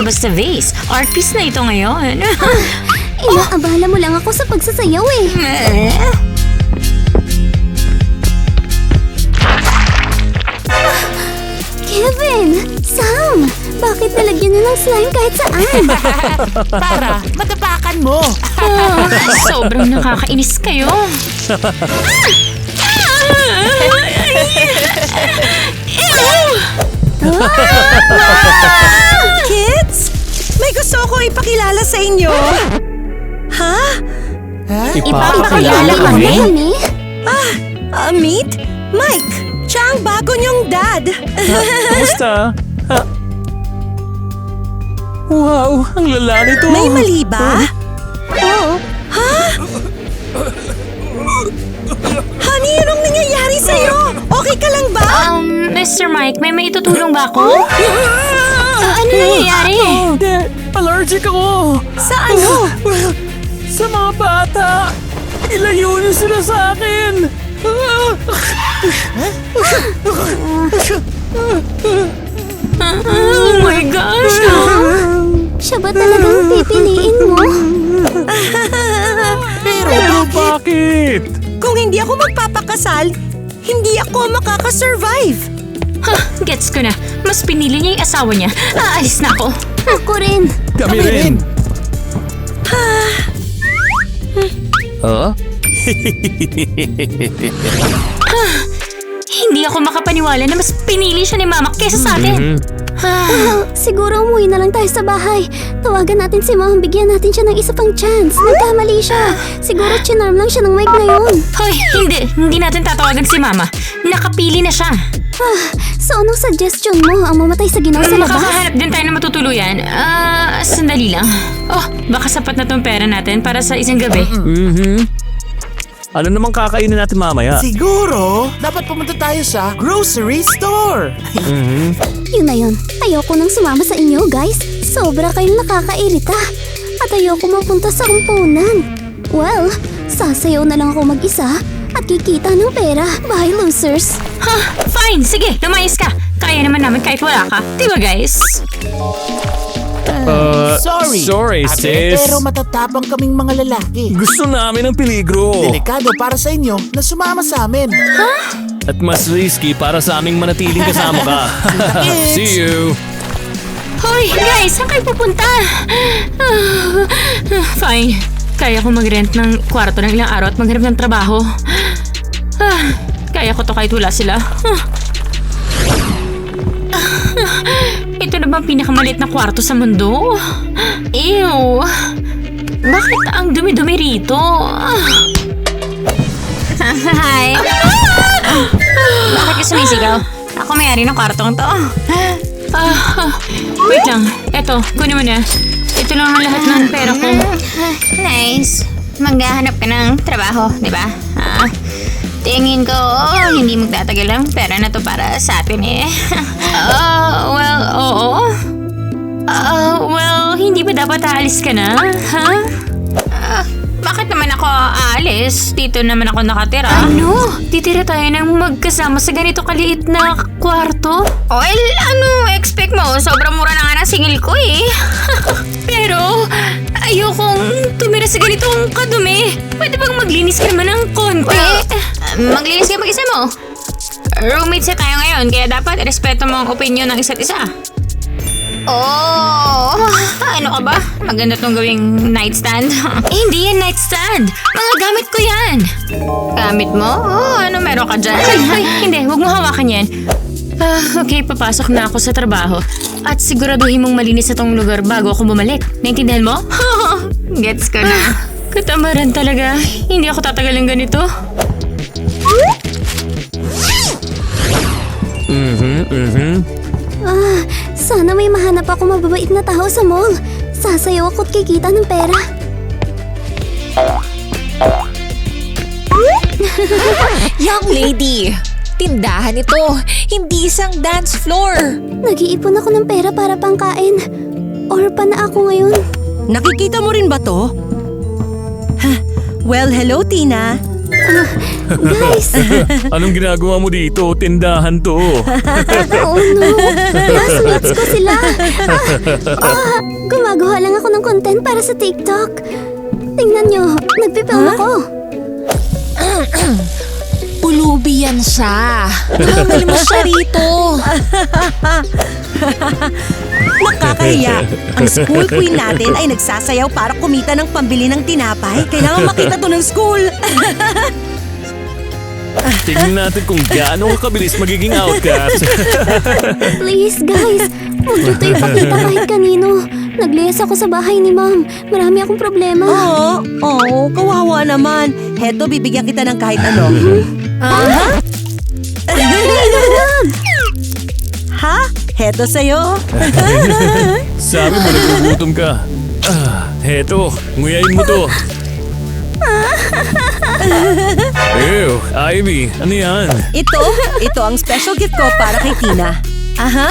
basta vase. Art piece na ito ngayon. Inaabala mo lang ako sa pagsasayaw eh. Kevin! Sam! Bakit nalagyan niyo ng slime kahit saan? Para matapakan mo. Sobrang nakakainis kayo. Kids, may gusto ko ipakilala sa inyo. Ha? Ipapakilala kami? Meet Mike. Siya ang bago niyong dad. Kumusta? Wow, ang lala nito. May mali ba? Oo. Honey, anong nangyayari sa'yo? Okay ka lang ba? Mr. Mike, may maitutulong ba ako? Ano nangyayari? Hindi, allergic ako. Sa ano? Sa mga bata. Ilayo niyo sila sa akin. Oh my gosh! Siya ba talagang pipiliin mo? Pero bakit? Kung hindi ako magpapakasal, hindi ako makakasurvive. Gets ko na. Mas pinili niya yung asawa niya. Aalis na ako. Ako rin. Kami rin. Hindi ako makapaniwala na mas pinili siya ni Mama kesa sa atin. Siguro umuwi na lang tayo sa bahay. Tawagan natin si Mom, bigyan natin siya ng isa pang chance. Nagkamali siya. Siguro chinarm lang siya ng Mike na yun. Hoy, hindi. Hindi natin tatawagan si Mama. Nakapili na siya. So anong suggestion mo? Ang mamatay sa ginaw sa labas? Makakahanap din tayo ng matutuluyan. Sandali lang. Oh, baka sapat na tong pera natin para sa isang gabi. Ano namang kakainin natin mamaya? Siguro, dapat pumunta tayo sa grocery store. Yun na yun. Ayoko nang sumama sa inyo, guys. Sobra kayong nakakairita. At ayoko mapunta sa kumpunan. Well, sasayaw na lang ako mag-isa at kikita ng pera. Bye, losers. Fine, sige, lumayas ka. Kaya naman namin kahit wala ka. Diba, guys? Sorry, sis. Pero matatapang kaming mga lalaki. Gusto namin ng peligro. Delikado para sa inyo na sumama sa amin. At mas risky para sa aming manatiling kasama ka. See you. Hoy, guys, saan kayo pupunta? Fine. Kaya ko mag-rent ng kwarto ng ilang araw at maghanap ng trabaho. Kaya ko to kahit wala sila. Ito na bang pinakamaliit na kwarto sa mundo? Ew! Bakit ang dumi-dumi rito? Hi! Bakit ka sumisigaw? Ako may-ari ng kwartong to. Wait lang. Eto, kunin mo na. Ito lang ang lahat ng pera ko. Nice. Maghahanap ka ng trabaho, di ba? Tingin ko, hindi magtatagal ang pera na to para sa atin eh. Well, oo. Well, hindi ba dapat aalis ka na? Ha? Bakit naman ako aalis? Dito naman ako nakatira. Ano? Titira tayo ng magkasama sa ganito kaliit na kwarto? Well, ano expect mo? Sobrang mura na nga ng singil ko eh. Pero, ayokong tumira sa ganitong kadumi. Pwede bang maglinis ka naman ng konti? Well, maglinis ka mag-isa mo. Roommates na tayo ngayon, kaya dapat respeto mo ang opinion ng isa't isa. Oh, ano ka ba? Maganda tong gawing nightstand. Hindi yan nightstand. Mga gamit ko yan. Gamit mo? Oh, ano meron ka dyan? Ay, hindi. Huwag mo hawakan yan. Okay, papasok na ako sa trabaho. At siguraduhin mong malinis na tong lugar bago ako bumalik. Naintindihan mo? Gets ko na. Katamaran talaga. Hindi ako tatagal ng ganito. Sana may mahanap ako mababait na tao sa mall. Sasayaw ako't kikita ng pera. Young lady, tindahan ito, hindi isang dance floor. Nag-iipon ako ng pera para pangkain. Orphan na ako ngayon. Nakikita mo rin ba to? Well, hello, Tina. Guys! Anong ginagawa mo dito? Tindahan to. Oh no! Classmates ko sila! Gumagawa lang ako ng content para sa TikTok. Tingnan nyo, nagpipilm ako. Pulubi yan siya. Namamalimos siya rito. Nakakahiya. Ang school queen natin ay nagsasayaw para kumita ng pambili ng tinapay. Kailangan makita to ng school. Tingnan natin kung gaano kabilis magiging outcast. Please guys, huwag nyo ito ipakita kahit kanino. Naglihas ako sa bahay ni Mom. Marami akong problema. Oo, kawawa naman. Heto, bibigyan kita ng kahit ano. Ha? Heto sa'yo. Sabi mo nagugutom ka. Heto, nguyain mo to. Ew, Ivy, ano yan? Ito ang special gift ko para kay Tina. Aha.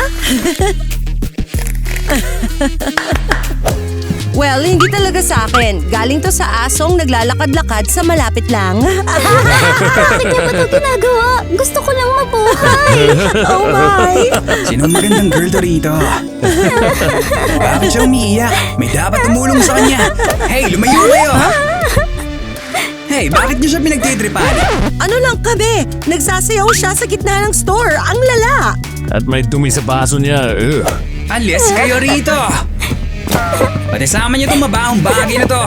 Well, hindi talaga sa akin. Galing to sa asong naglalakad-lakad sa malapit lang. Bakit niya ba ito ginagawa? Gusto ko lang mabuhay. Oh my! Sinong magandang girl to rito? Bakit siya umiiyak? May dapat tumulong sa kanya. Hey, lumayo kayo! Hey, bakit niyo siya pinagtitripan? Ano lang kami? Nagsasayaw siya sa gitna ng store. Ang lala! At may dumi sa baso niya. Ugh. Alis kayo rito! Pati sama niyo itong mabaong bagay na to.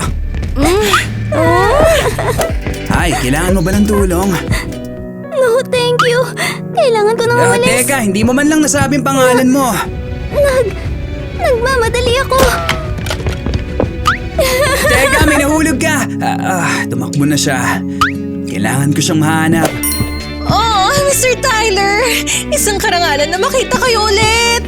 Ay, kailangan mo ba ng tulong? No, thank you. Kailangan ko nang umalis. Teka, hindi mo man lang nasabing pangalan mo. Nagmamadali ako. Teka, may nahulog ka. Tumakbo na siya. Kailangan ko siyang mahanap. Oh, Mr. Tyler! Isang karangalan na makita kayo ulit!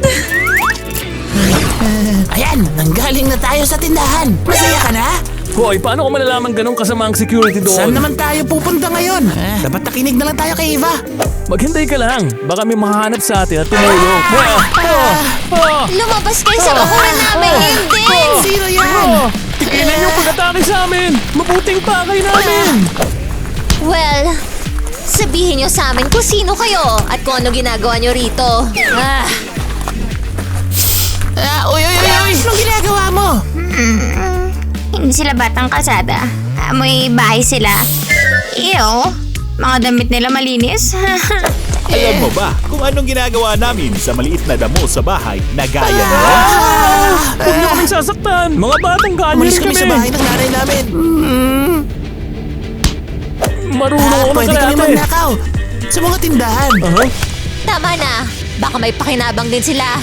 Ayan, nanggaling na tayo sa tindahan. Masaya ka na? Hoy, paano ko malalaman ganong kasamang security doon? Saan naman tayo pupunta ngayon? Dapat nakinig na lang tayo kay Eva. Maghintay ka lang. Baka may makahanap sa atin at tumulong. Lumabas kayo sa bakuran namin. Hindi. Sino yan? Tigilan yung pag-atake sa amin! Mabuting pakay namin! Well, sabihin nyo sa amin kung sino kayo at kung ano ginagawa nyo rito. Uy! Anong ginagawa mo? Hindi sila batang kalsada. May bahay sila. Ew, mga damit nila malinis. Alam mo ba kung anong ginagawa namin sa maliit na damo sa bahay na gaya mo? Huwag niyo kaming sasaktan! Mga batang ganyan Umalis kami sa bahay ng nanay namin. Marunong ako Pwede kami magkarate. magnakaw sa mga tindahan. Tama na. Baka may pakinabang din sila.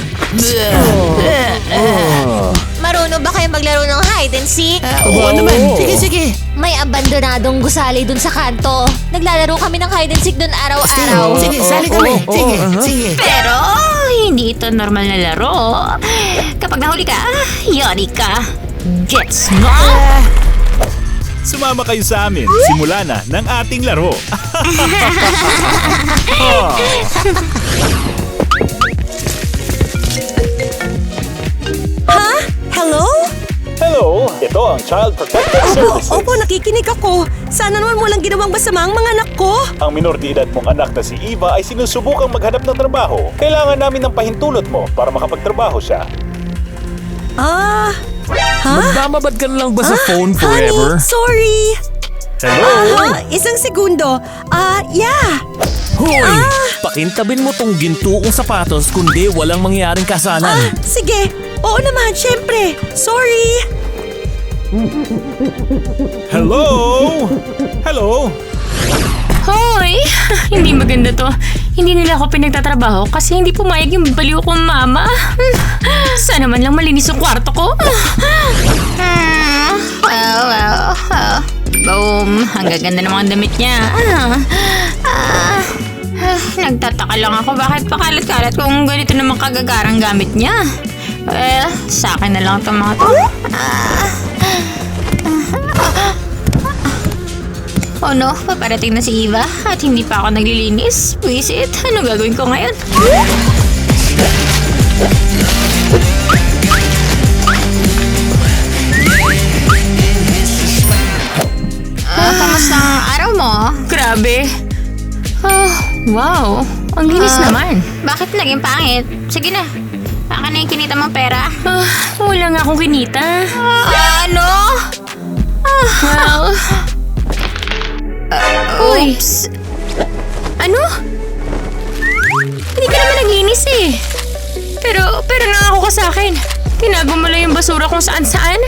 Marunong ba kayo maglaro ng hide and seek? Oo naman. Sige. May abandonadong gusali dun sa kanto. Naglalaro kami ng hide and seek dun araw-araw. Sige, sali kami. Sige. Pero hindi ito normal na laro. Kapag nahuli ka, yari ka. Gets mo? Sumama kayo sa amin. Simula na ng ating laro. Hello? Hello, ito ang Child Protective Services. Opo, nakikinig ako. Sana naman walang ginawang masama ang mga anak ko. Ang minor de edad mong anak na si Eva ay sinusubukang maghanap ng trabaho. Kailangan namin ng pahintulot mo para makapagtrabaho siya. Magmamabad ka na lang ba sa phone forever? Honey, sorry. Hello? Isang segundo. Yeah. Hoy! Pakintabin mo tong gintuong sapatos kundi walang mangyaring kasalan. Sige. Oo naman, syempre. Sorry. Hello? Hoy! Hindi maganda to. Hindi nila ako pinagtatrabaho kasi hindi pumayag yung baliw kong mama. Sana man lang malinis yung kwarto ko. Boom! Ang gaganda ng mga damit niya. Nagtataka lang ako bakit pakalat-kalat kung ganito naman kagagarang gamit niya. Well, sa akin na lang itong mga to. Oh no, paparating na si Eva at hindi pa ako naglilinis. Wisit, ano gagawin ko ngayon? Kamusta ang araw mo? grabe. Oh, wow. Ang linis naman. Bakit naging pangit? Sige na. Akin na yung kinita mong pera. Wala nga akong kinita. Ano? Well... oops. Ano? Hindi ka naman naglinis eh. Pero nangako ka sa akin. Tinago mo lang yung basura kung saan-saan.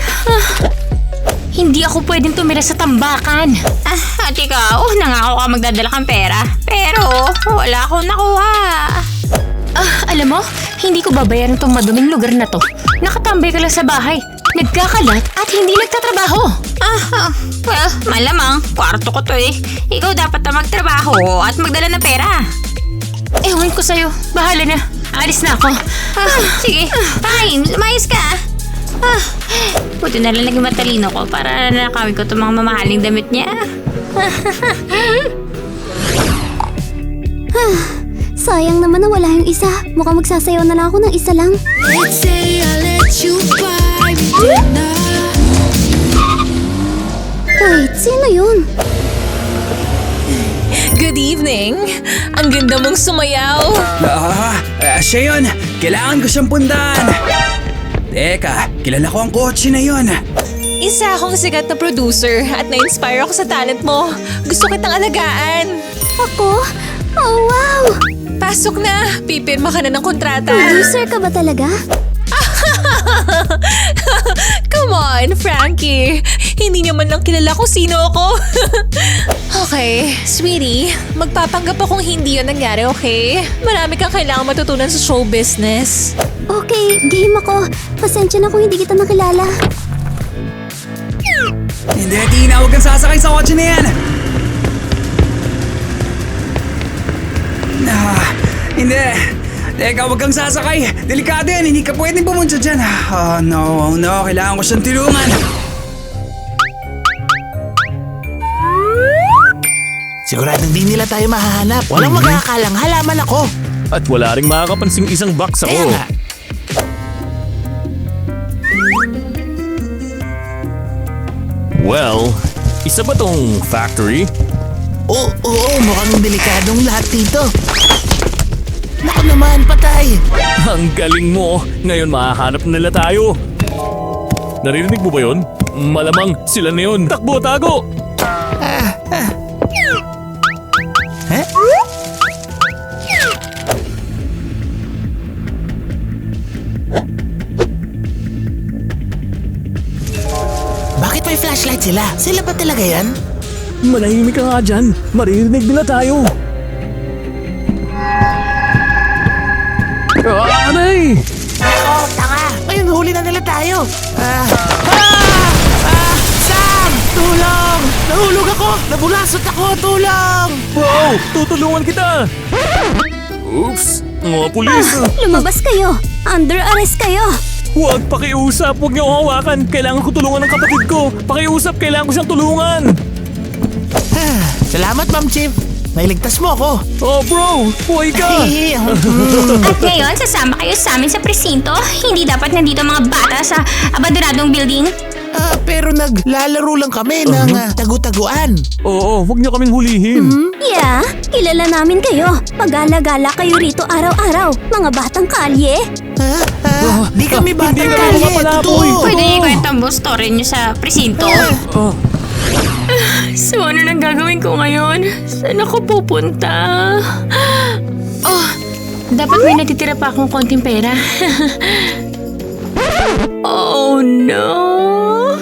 Hindi ako pwedeng tumira sa tambakan. At ikaw, nangako ka magdadala kang pera. Pero wala akong nakuha. Alam mo, hindi ko babayaran tong maduming lugar na to. Nakatambay ka lang sa bahay, nagkakalat at hindi nagtatrabaho. Well, malamang, kwarto ko to eh. Ikaw dapat na magtrabaho at magdala ng pera. Ewan ko sa'yo, bahala na. Alis na ako. Sige, fine, lumayas ka. Buti na lang naging matalino ko para nakawin ko itong mga mamahaling damit niya. Sayang naman na wala yung isa. Mukhang magsasayaw na lang ako ng isa lang. Let's say I let you buy me dinner. Wait, sino yun? Good evening. Ang ganda mong sumayaw. Siya yun. Kailangan ko siyang puntahan. Teka, kilala ko ang kotse na yun. Isa akong sikat na producer at na-inspire ako sa talent mo. Gusto kitang alagaan. Ako? Oh, wow! Pasok na. Pipirma ka na ng kontrata. Producer ka ba talaga? Come on, Frankie. Hindi niyo man lang kilala kung sino ako. Okay, sweetie. Magpapanggap akong hindi yun nangyari, okay? Marami kang kailangang matutunan sa show business. Okay, game ako. Pasensya na kung hindi kita nakilala. Hindi, Tina, huwag kang sasakay sa kotse na yan. Hindi. Teka, huwag kang sasakay. Delikado yan, hindi ka pwedeng pumunta dyan. No, kailangan ko siyang tulungan. Siguradong di nila tayo mahahanap. Walang magkakalang halaman ako. At wala ring makakapansing isang box Kaya ako. nga. Well, isa ba tong factory? Oo, mukhang delikadong lahat dito. Naku naman, patay. Ang galing mo! Ngayon makahanap na nila tayo. Naririnig mo ba yun? Malamang sila na yun. Takbo, tago! Bakit may flashlight sila? Sila ba talaga yan? Manahimik ka nga dyan. Maririnig nila tayo. Aray! Oh, tanga! Ngayon huli na nila tayo. Sam! Tulong! Nahulog ako! Nabulasot ako! Tulong! Wow! Tutulungan kita! Oops! Mga pulis! Lumabas kayo! Under arrest kayo! Huwag pakiusap! Huwag niyo akong hawakan! Kailangan ko tulungan ng kapatid ko! Pakiusap! Kailangan ko siyang tulungan! Salamat, Ma'am Chief. Nailigtas mo ako. Oh bro! Buhay ka! At ngayon, sasama kayo sa amin sa presinto. Hindi dapat nandito mga bata sa abandonadong building. Pero naglalaro lang kami ng tagu-taguan. Oo, huwag niyo kaming hulihin. Yeah, kilala namin kayo. Pag-alagala kayo rito araw-araw. Mga batang kalye. Di kami batang Hindi kami kalye. mga palaboy. Totoo. Pwede niyo ikwento ang buong story niyo sa presinto. So ano nang gagawin ko ngayon? Saan ako pupunta? Oh, dapat may natitira pa akong konting pera. Oh no!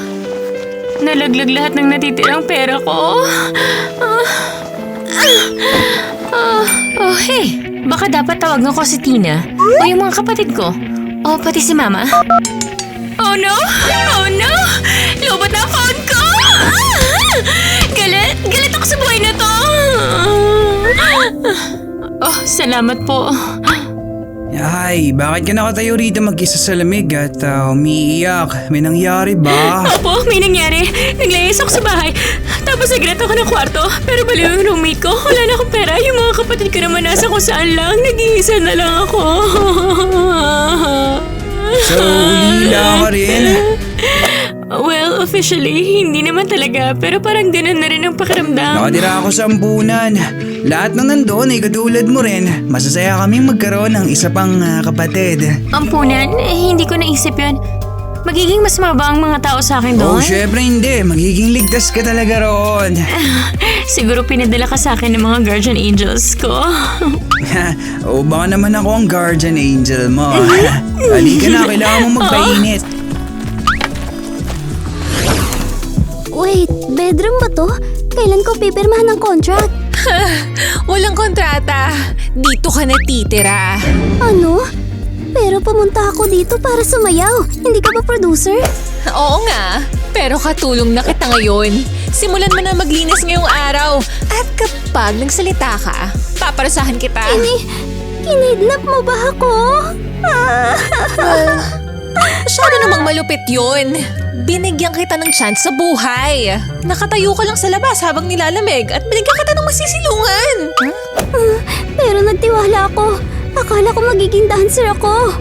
Nalaglag lahat ng natitirang pera ko. Oh, hey! Baka dapat tawagan ko si Tina o yung mga kapatid ko. O pati si Mama. Oh no! Oh no! Lobot na ang phone ko! Galit ako sa buhay na to! Oh, salamat po. Ay, bakit ka nakatayo rito mag-isa sa lamig at umiiyak? May nangyari ba? Opo, may nangyari. Naglayas ako sa bahay. Tapos nagret ako ng kwarto. Pero baliw yung roommate ko. Wala na akong pera. Yung mga kapatid ko naman nasa kung saan lang. Nag-iisa na lang ako. So, hila ka rin? Well, officially, hindi naman talaga. Pero parang ganun na rin ang pakiramdam. Nakatira ako sa ampunan. Lahat ng nandoon ay katulad mo rin. Masasaya kaming magkaroon ng isa pang kapatid. Ampunan? Hindi ko naisip yun. Magiging mas mababa ang mga tao sa akin Oh, doon? syempre hindi. Magiging ligtas ka talaga roon. Siguro pinadala ka sa akin ng mga guardian angels ko. O baka naman ako ang guardian angel mo. Halika na, kailangan mo magpainit. Wait, bedroom ba to? Kailan ko pipirmahan ng contract? Walang kontrata. Dito ka natitira. Ano? Pero pumunta ako dito para sumayaw. Hindi ka ba producer? Oo nga, pero katulong na kita ngayon. Simulan mo na maglinis ngayong araw. At kapag nagsalita ka, paparasahan kita. Kinidnap mo ba ako? Masyado namang malupit yun. Binigyan kita ng chance sa buhay. Nakatayo ka lang sa labas habang nilalamig at binigyan kita ng masisilungan. Pero nagtiwala ako. Akala ko magiging dancer ako.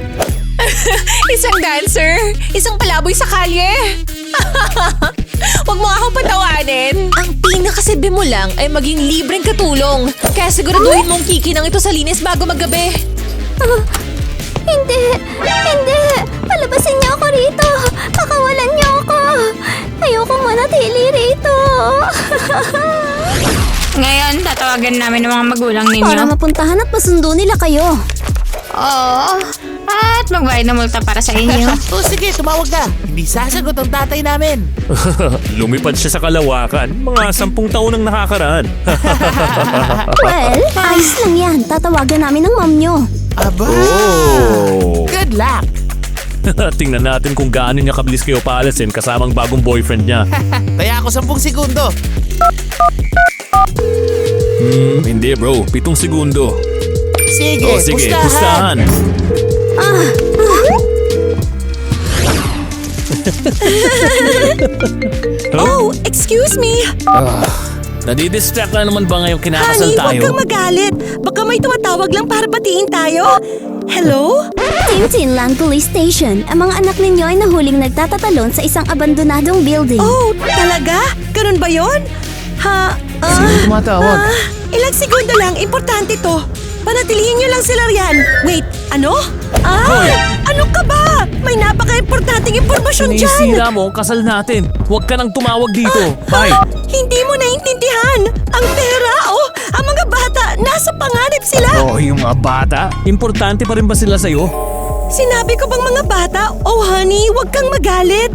Isang dancer, isang palaboy sa kalye. Huwag mo akong patawanin. Ang pinakasabi mo lang ay maging libreng katulong. Kaya siguraduhin mong kikinang ito sa linis bago maggabi. Hindi! Palabasin niyo ako rito! Pakawalan niyo ako! Ayoko manatili rito! Ngayon, tatawagan namin ng mga magulang ninyo. Para mapuntahan at masundo nila kayo. Oo. At magbayad na multa para sa inyo. O sige, tumawag na. Hindi sasagot ang tatay namin. Lumipad siya sa kalawakan. Mga 10 taon ang nakakaraan. Well, ayos lang yan. Tatawagan namin ng mom niyo. Aba! Good luck! Tingnan natin kung gaano niya kabilis kayo paalasin kasamang bagong boyfriend niya. Taya ako 10 segundo. Hindi bro, 7 segundo. Sige, O sige, pustahan. Oh, excuse me! Nadidistract na naman ba ngayong kinakasal Honey, huwag tayo? kang magalit. Baka may tumatawag lang para batiin tayo. Hello? Tintinland Police Station. Ang mga anak ninyo ay nahuling nagtatatalon sa isang abandonadong building. Oh, talaga? Ganun ba yon? Sino tumatawag? Ilang segundo lang, importante to. Panatilihin nyo lang sila riyan. Wait, ano? Ano ka ba? May napaka-importanting impormasyon dyan. Sinisira mo ang kasal natin. Huwag ka nang tumawag dito. Bye. Hindi mo naiintindihan. Ang pera, ang mga bata, nasa panganib sila. Oh, yung mga bata? Importante pa rin ba sila sa'yo? Sinabi ko bang mga bata? Oh honey, huwag kang magalit.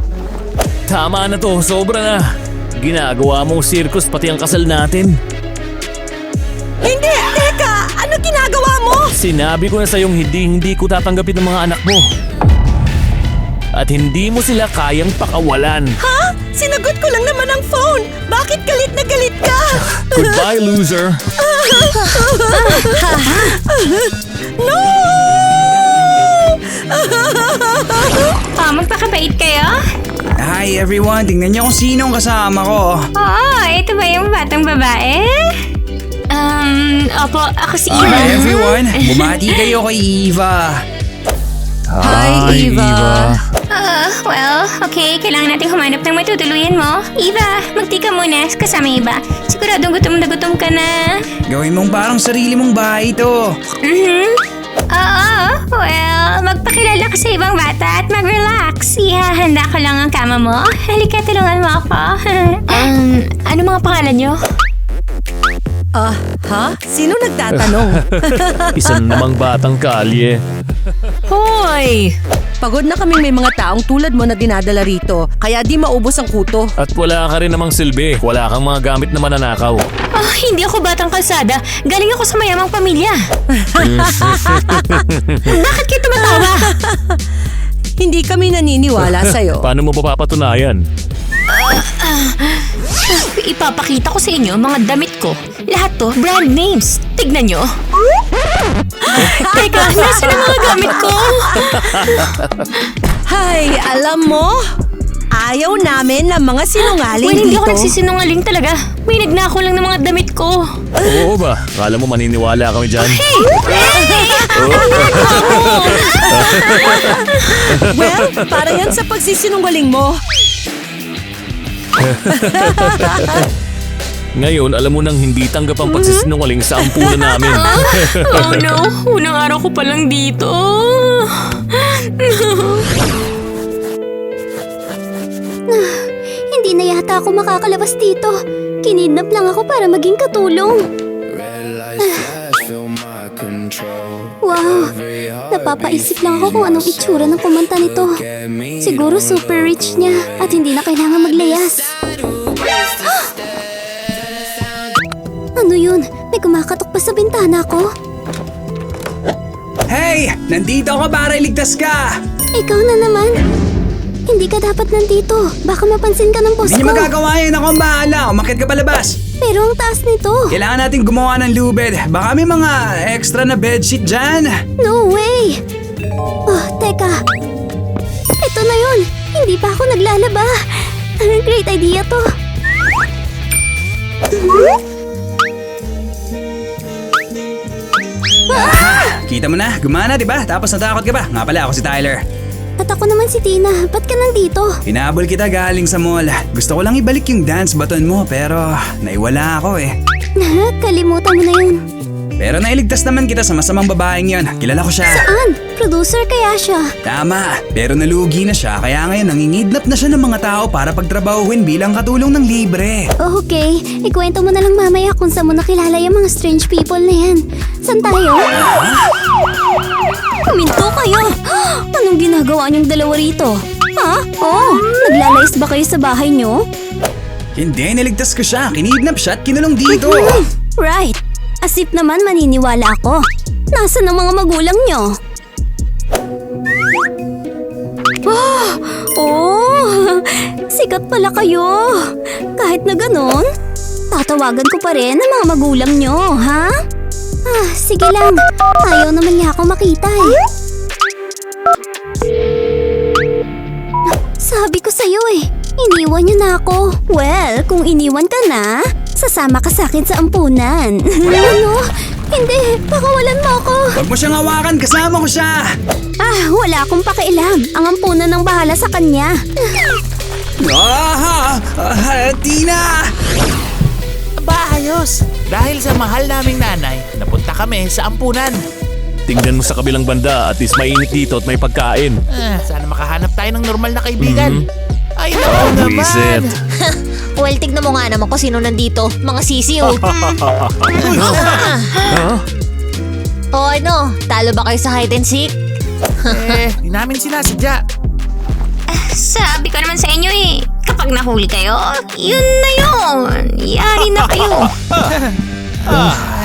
Tama na to, sobra na. Ginagawa mong circus pati ang kasal natin. Hindi, teka, ano ginagawa mo? Sinabi ko na sa'yong hindi ko tatanggapin ng mga anak mo. At hindi mo sila kayang pakawalan. Ha? Sinagot ko lang naman ang phone. Bakit galit na galit ka? Goodbye, loser. No! Magpakabait kayo? Hi everyone, tingnan niyo kung sino ang kasama ko. Oo, ito ba yung batang babae? Opo, ako si Eva. Hi everyone, bumati kayo kay Eva. Hi, Eva. Well, okay. Kailangan natin humanap ng matutuluyan mo. Eva, magtika muna kasama Eva. Siguradong gutom na gutom ka na. Gawin mong parang sarili mong bahay ito. Oo, well, magpakilala ka sa ibang bata at mag-relax. Ihahanda ko lang ang kama mo. Halika, tulungan mo ako. Ano mga pangalan nyo? Sino nagtatanong? Isang namang batang kalye. Hoy! Pagod na kami may mga taong tulad mo na dinadala rito, kaya di maubos ang kuto. At wala ka rin namang silbi. Wala kang mga gamit na mananakaw. Hindi ako batang kalsada. Galing ako sa mayamang pamilya. Bakit kayo tumatawa? Hindi kami naniniwala sa'yo. Paano mo papapatunayan? Ipapakita ko sa inyo mga damit ko. Lahat to brand names. Tignan nyo. Teka, nasa na mga gamit ko? Hay, alam mo, ayaw namin ng mga sinungaling Well, hindi dito. ako nagsisinungaling talaga. May nagnako lang ng mga damit ko. Oo ba? Kala mo maniniwala kami dyan? Well, para yan sa pagsisinungaling mo. Ngayon, alam mo nang hindi tanggap ang pagsisinungaling sa ampunan namin. Oh no, unang araw ko pa lang dito. Hindi na yata ako makakalabas dito. Kinidnap lang ako para maging katulong. Wow, napapaisip lang ako kung anong itsura ng kumanta nito. Siguro super rich niya at hindi na kailangan maglayas. Ano yun? May kumakatok pa sa bintana ko. Hey! Nandito ako para iligtas ka! Ikaw na naman. Hindi ka dapat nandito. Baka mapansin ka ng boss Hindi ko. niya magagawa yan. Ako ang bahala. Umakit ka palabas. Pero ang taas nito. Kailangan natin gumawa ng lubid. Baka may mga extra na bedsheet dyan. No way! Oh, teka. Ito na yun. Hindi pa ako naglalaba. Great idea to. Kita mo na, gumana diba? Tapos natakot ka ba? Nga pala, ako si Tyler. At ako naman si Tina. Ba't ka nandito? Hinabol kita galing sa mall. Gusto ko lang ibalik yung dance button mo pero naiwala ako eh. Kalimutan mo na yun. Pero nailigtas naman kita sa masamang babaeng yon. Kilala ko siya. Saan? Producer kaya siya. Tama, pero nalugi na siya kaya ngayon nangingidnap na siya ng mga tao para pagtrabahuhin bilang katulong ng libre. Okay, ikwento mo na lang mamaya kung saan mo nakilala yung mga strange people na yan. Saan tayo? Huminto kayo! Anong ginagawa niyong dalawa rito? Ha? Oh, naglalayas ba kayo sa bahay niyo? Hindi, niligtas ko siya. Kinidnap siya at kinulong dito. Right. Asip naman maniniwala ako. Nasaan ang mga magulang niyo? Oh, sikat pala kayo. Kahit na ganon, tatawagan ko pa rin ang mga magulang niyo, ha? Sige lang. Ayaw naman niya ako makita eh. Sabi ko sa'yo eh, iniwan niyo na ako. Well, kung iniwan ka na, sasama ka sa akin sa ampunan. Ano? Hindi, pakawalan mo ako. Huwag mo siyang hawakan, kasama ko siya. Wala akong pakialam. Ang ampunan ng bahala sa kanya. Tina! Ayos! Dahil sa mahal naming nanay, napunta kami sa ampunan. Tingnan mo sa kabilang banda, at least mainit dito at may pagkain. Sana makahanap tayo ng normal na kaibigan. Ay, naku naman! Vincent. Well, tignan mo nga naman kung sino nandito. Mga sisiw. O ano, talo ba kayo sa hide and seek? Di namin sinasadya. Sabi ko naman sa inyo eh, kapag nahuli kayo, yun na yun. Yari na kayo.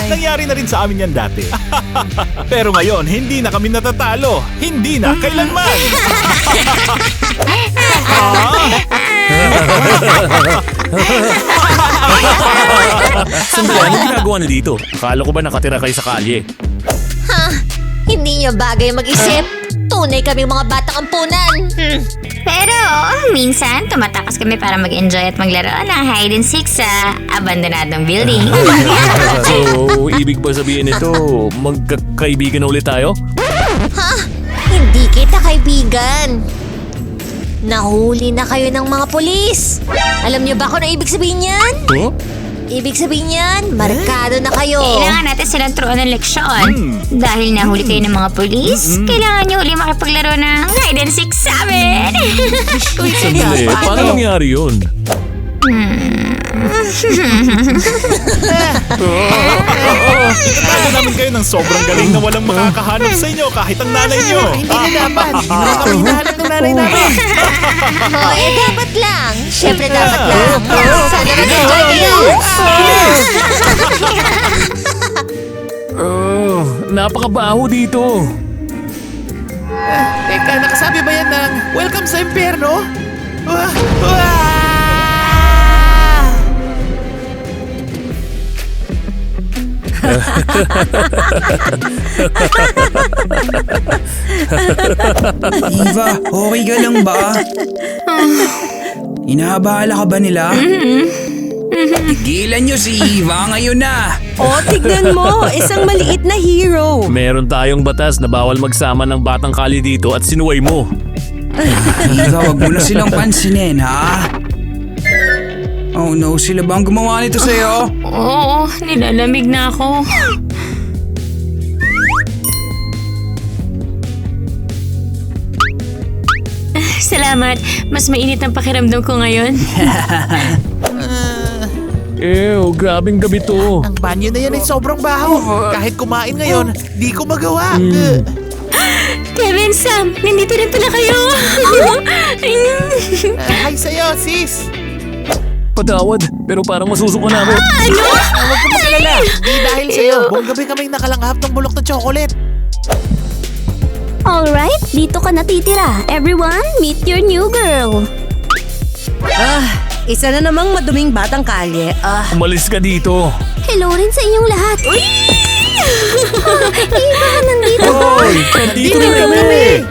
Nangyari na rin sa amin yan dati. Pero ngayon, hindi na kami natatalo. Hindi na kailanman. Sandali, anong ginagawa na dito? Akala ko ba nakatira kayo sa kalye? Hindi niyo bagay mag-isip. Tunay kaming mga batang ampunan. Pero minsan tumatakas kami para mag-enjoy at maglaro ng hide and seek sa abandonadong building. So, ibig ba sabihin nito, magkakaibigan na ulit tayo? Hindi kita kaibigan. Nahuli na kayo ng mga pulis. Alam niyo ba kung ano ibig sabihin yan? Huh? Ibig sabihin yan, markado na kayo. Kailangan natin silang turuan ng leksyon. Dahil nahuli kayo ng mga pulis, kailangan nyo uli makipaglaro ng hide and seek sa amin. Sandali, paano nangyari yun? Itatago namin kayo ng sobrang galing na walang makakahanap sa inyo kahit ang nanay nyo. Hindi na dapat. Hindi na kami hinahanap ng nanay namin. Dapat lang. Siyempre dapat lang. Sana mag-enjoy kayo. Napakabaho dito. Teka, nakasabi ba yan ng welcome sa impyerno? Eva, okay ka lang ba? Inaabala ka ba nila? Tigilan niyo si Eva ngayon na! Tignan mo, isang maliit na hero. Meron tayong batas na bawal magsama ng batang kali dito at sinuway mo. Eva, wag mo na silang pansinin, ha? Oh no, sila ba ang gumawa nito sa'yo? Oo, nilalamig na ako. Salamat. Mas mainit ang pakiramdam ko ngayon. Ew, grabing gabi to. Ang banyo na yan ay sobrang baho. Kahit kumain ngayon, di ko magawa. Kevin, Sam, nandito rin pala kayo. Hi sa'yo, sis. Patawad, pero parang masusuko na ako. Ano? Huwag ka magalala. Di dahil sa'yo, buong gabi kaming nakalanghap ng bulok na chocolate. Alright, dito ka natitira. Everyone, meet your new girl. Isa na namang maduming batang kalye. Umalis ka dito. Hello rin sa inyong lahat. Eva, nandito ko. Hoy, nandito rin kami.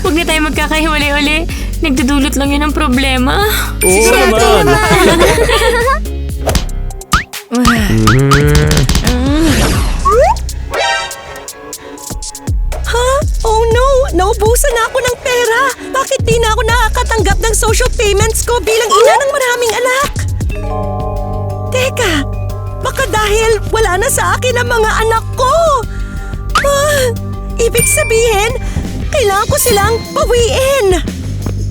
Huwag na tayo magkakahiwalay-uli. Nagdudulot lang yun ng problema. Oo naman. Oh no! Naubusan na ako ng pera! Bakit di na ako nakakatanggap ng social payments ko bilang ina ng maraming anak? Teka, baka dahil wala na sa akin ang mga anak ko! Ibig sabihin, kailangan ko silang bawiin!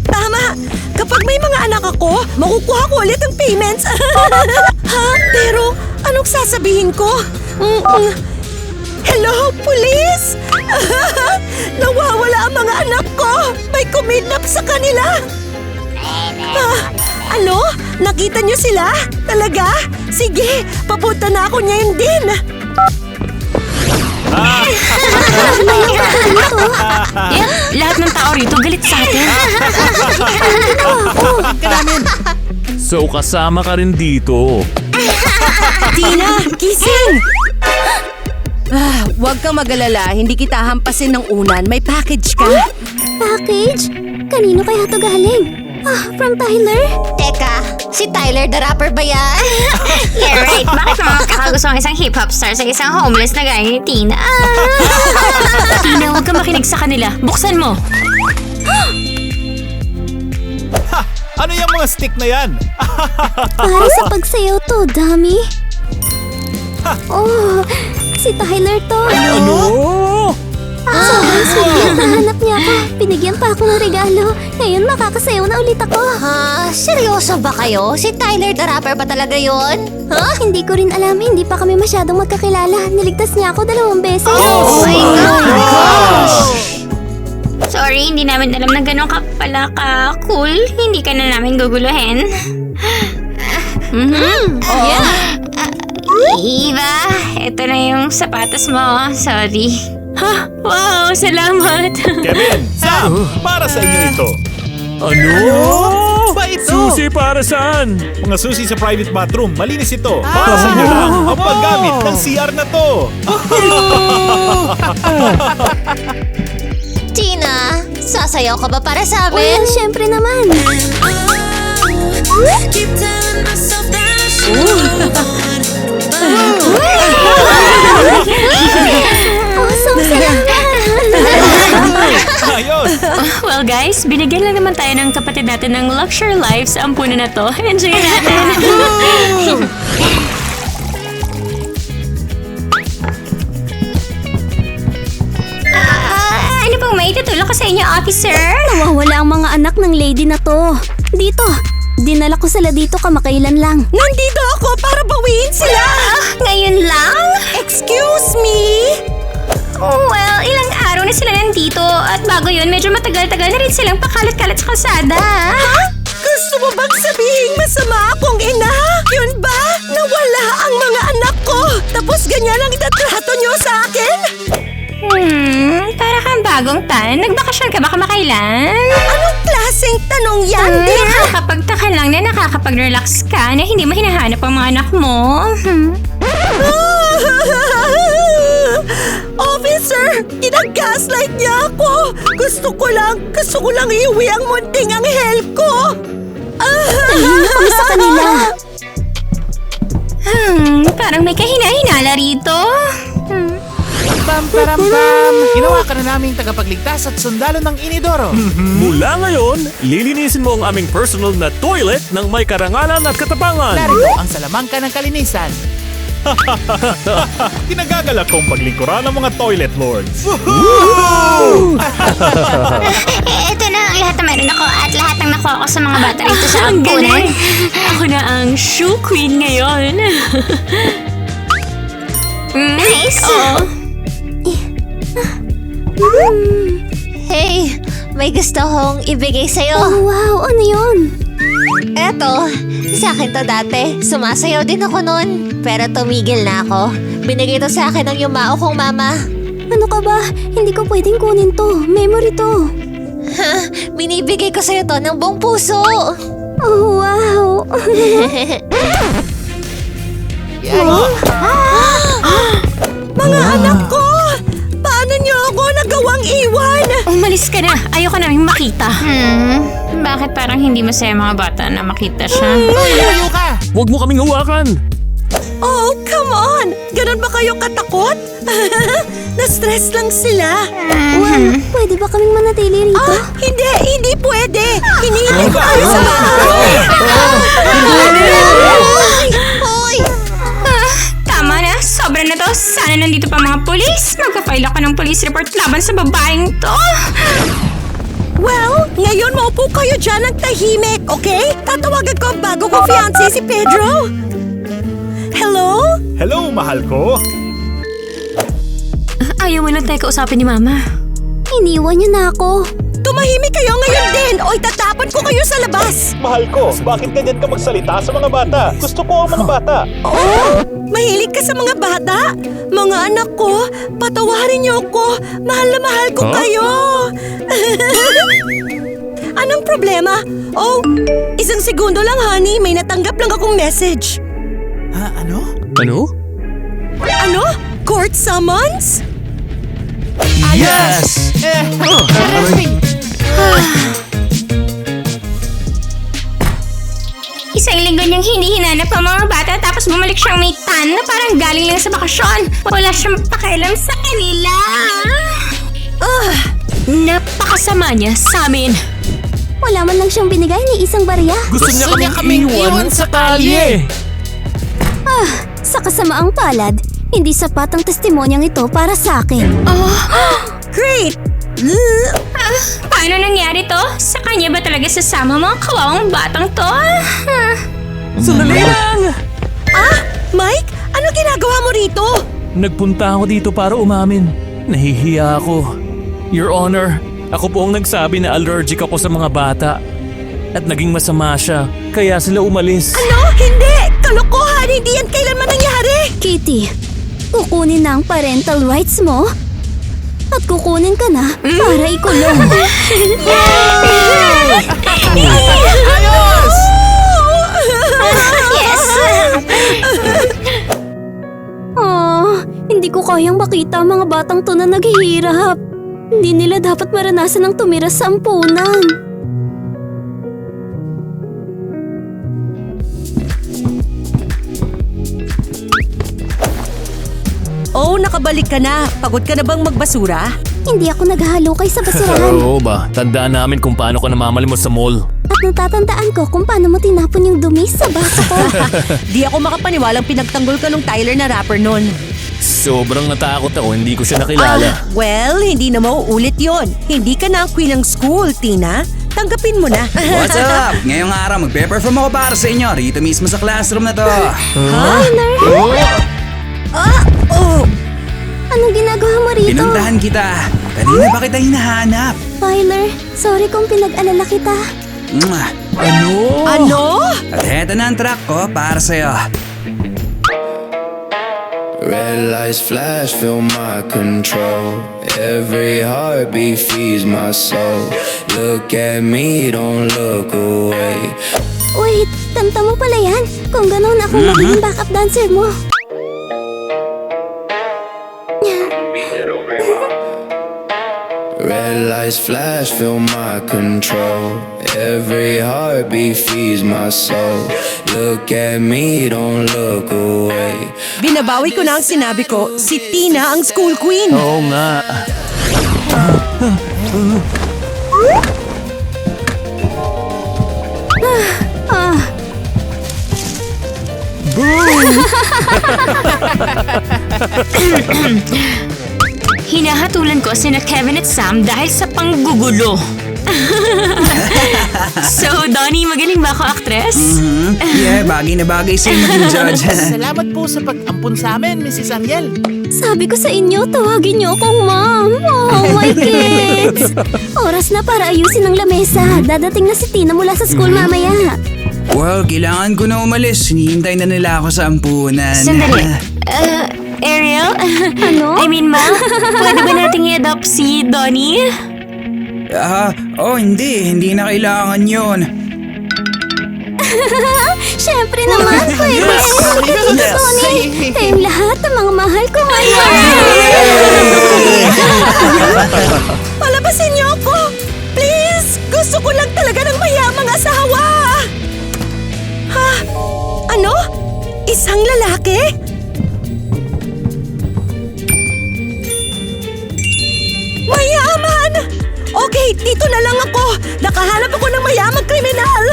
Tama! Kapag may mga anak ako, makukuha ko ulit ang payments! Ha? Pero, anong sasabihin ko? Hello, police! Nawawala ang mga anak ko! May kumidnap sa kanila! Ano? Nakita niyo sila? Talaga? Sige, papunta na ako ngayon din! Yeah, lahat ng tao rito galit sa atin. So kasama ka rin dito. Tina, gising! Huwag kang mag-alala, hindi kita hampasin ng unan. May package ka. Package? Kanino kaya to galing? From Tyler? Teka, si Tyler the Rapper ba yan? Yeah, right. Bakit naman magkakagusto ang isang hip-hop star sa isang homeless na gaya ni Tina? Tina, huwag ka makinig sa kanila. Buksan mo. Ano yung mga stick na yan? Para sa pagsayaw to, dummy. Oh, si Tyler to. Ano? Sobrang sweet. Nahanap niya ako. Binigyan pa ako ng regalo. Ngayon makakasayaw na ulit ako. Ha? Seryoso ba kayo? Si Tyler the Rapper ba talaga yun? Hindi ko rin alam. Hindi pa kami masyadong magkakilala. Niligtas niya ako 2 beses. Oh my gosh! Sorry, hindi namin alam na gano'n ka pala ka-cool. Hindi ka na namin guguluhin. Eva, ito na yung sapatos mo. Sorry. Ha? Wow, salamat. Kevin, Sam, para sa inyo ito. Ano? Ba ito? Susi para saan? Mga susi sa private bathroom, malinis ito. Para sa inyo lang ang paggamit ng CR na to. Tina, sasayaw ka ba para sa Well, amin? syempre naman. Awesome, salamat. Ayos! Well guys, binigyan lang naman tayo ng kapatid natin ng luxury life sa ampunan na to. Enjoy natin. Ano pong may tutulong ko sa inyo, officer? Nawawala ang mga anak ng lady na to. Dito. Dinala ko sila dito kamakailan lang. Nandito ako para bawiin sila! Ngayon lang? Excuse me? Well, ilang araw na sila nandito at bago yun, medyo matagal-tagal na rin silang pakalat-kalat sa kalsada. Gusto mo bang sabihin masama akong ina? Yun ba? Nawala ang mga anak ko! Tapos ganyan ang itatrato niyo sa akin? Para kang bagong tan. Nagbakasyon ka ba kamakailan? Anong klaseng tanong yan, Tina? Nakakapagtaka lang na nakakapag-relax ka na hindi mo hinahanap ang mga anak mo. Officer, ginag-gaslight niya ako. Gusto ko lang iuwi ang munting anghel ko. Tahimik kami sa kanila. Parang may kahina-hinala rito. Pam-pam-pam-pam! Ginawa ka na naming tagapagligtas at sundalo ng Inidoro. Mula ngayon, lilinisin mo ang aming personal na toilet ng may karangalan at katapangan. Narito ang salamangka ng kalinisan. Kinagagalak kong paglingkuran ng mga toilet lords. Ito na ang lahat na meron ako at lahat ng nakuha ko sa mga bata rito sa Ang ampunan. galing! Ako na ang shoe queen ngayon. Nice! Oo. Hey, may gusto kong ibigay sa'yo. Oh, wow! Ano yun? Eto, sa akin to dati. Sumasayaw din ako noon. Pero tumigil na ako. Binigay to sa akin ng yumao kong mama. Ano ka ba? Hindi ko pwedeng kunin to. Memory to. Ha, binibigay ko sa'yo to ng buong puso. Oh, wow! Mga anak ko! Paano niyo ako nagawang iwan? Umalis ka na. Ayoko naming makita. Bakit parang hindi masaya mga bata na makita siya? Lumayo ka! Huwag mo kaming hawakan. Oh, come on! Ganon ba kayo katakot? Na-stress lang sila. Well, pwede ba kaming manatili rito? Hindi pwede! Hinihintay ko kayo sa bahay! Hoy! Tama na. Sobra na to. Sana nandito pa mga polis. Magpa-file ako ng police report laban sa babaeng to. Well, ngayon maupo kayo dyan ng tahimik, okay? Tatawagan ko ang bago kong fiancé si Pedro. Hello? Hello, mahal ko. Ayaw mo lang tayo kausapin ni Mama. Iniwan niya na ako. Tumahimik kayo ngayon din o itatapon ko kayo sa labas. Mahal ko, bakit ganyan ka magsalita sa mga bata? Gusto ko ang mga bata. Oh, mahilig ka sa mga bata? Mga anak ko, patawarin niyo ako. Mahal na mahal ko kayo. Anong problema? Oh, isang segundo lang, honey. May natanggap lang akong message. Ha, ano? Ano? Ano? Court summons? Yes! Arresting! Isang linggo niyang hindi hinanap ang mga bata tapos bumalik siyang may tan na parang galing lang sa bakasyon. Wala siyang pakialam sa kanila. Napakasama niya sa amin. Wala man lang siyang binigay ni isang barya. Gusto niya kaming iwan sa kalye. Sa kasamaang palad, hindi sapat ang testimonyang ito para sa akin. Great! Paano nangyari to? Sa kanya ba talaga sasama mo ang kawawang batang to? Sandali lang! Mike, ano ginagawa mo rito? Nagpunta ako dito para umamin. Nahihiya ako. Your Honor, ako po ang nagsabi na allergic ako sa mga bata. At naging masama siya, kaya sila umalis. Ano? Hindi! Kalokohan! Hindi yan kailanman nangyari! Kitty, kukunin na ang parental rights mo at kukunin ka na para ikulong. Ayos! Yes! Oh, hindi ko kayang makita ang mga batang to na naghihirap. Hindi nila dapat maranasan ng tumira sa ampunan. Oh, nakabalik ka na. Pagod ka na bang magbasura? Hindi ako naghahalukay sa basurahan. Oo ba? Tandaan namin kung paano ka namamalimos sa mall. At natatandaan ko kung paano mo tinapon yung dumi sa baso ko. Di ako makapaniwalang pinagtanggol ka nung Tyler na rapper nun. Sobrang natakot ako, hindi ko siya nakilala. Well, hindi na mauulit yon. Hindi ka na ang queen ng school, Tina. Tanggapin mo na. What's up? Ngayong araw magpe-perform ako para sa inyo rito mismo sa classroom na to. Anong ginagawa mo rito? Pinuntahan kita. Kanina pa kita hinahanap. Tyler, sorry kung pinag-alala kita. Mwah. Ano? At heto na ang track ko para sa'yo. Red lights flash, feel my control. Every heartbeat feeds my soul. Look at me, don't look away. Wait, kanta mo pala yan? Kung gano'n ako magiging backup dancer mo. Red lights flash, feel my control. Every heartbeat feeds my soul. Look at me, don't look away. Binabawi ko na ang sinabi ko, si Tina ang school queen. Oo nga. Hinahatulan ko sina Kevin at Sam dahil sa panggugulo. So, Donnie, magaling ba ako, actress? Yeah, bagay na bagay sa'yo maging judge. Salamat po sa pag-ampun sa amin, Mrs. Ariel. Sabi ko sa inyo, tawagin niyo akong ma'am. Oh, my kids! Oras na para ayusin ang lamesa. Dadating na si Tina mula sa school mamaya. Well, kailangan ko na umalis. Hinihintay na nila ako sa ampunan. Sandali. Ariel? Ano? I mean, Ma, pwede ba nating i-adopt si Donnie? Hindi na kailangan yun. Siyempre naman, pwede. Dito, Tony. Tayong lahat ng mga mahal ko ngayon. Palabasin niyo ako! Please! Gusto ko lang talaga ng mayamang asawa! Ha? Ano? Isang lalaki? Mayaman! Okay, dito na lang ako. Nakahanap ako ng mayamang kriminal.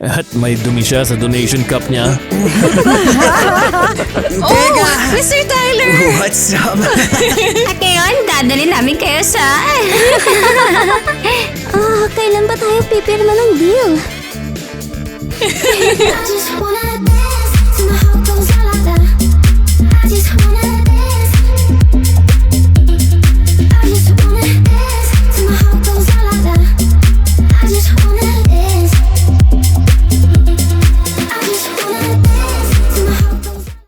At may dumi siya sa donation cup niya. Teka! Mr. Tyler! What's up? At ngayon, dadalhin namin kayo sa... Kailan ba tayo pipirma ng deal? I just wanna dance till my heart goes la la la. I just wanna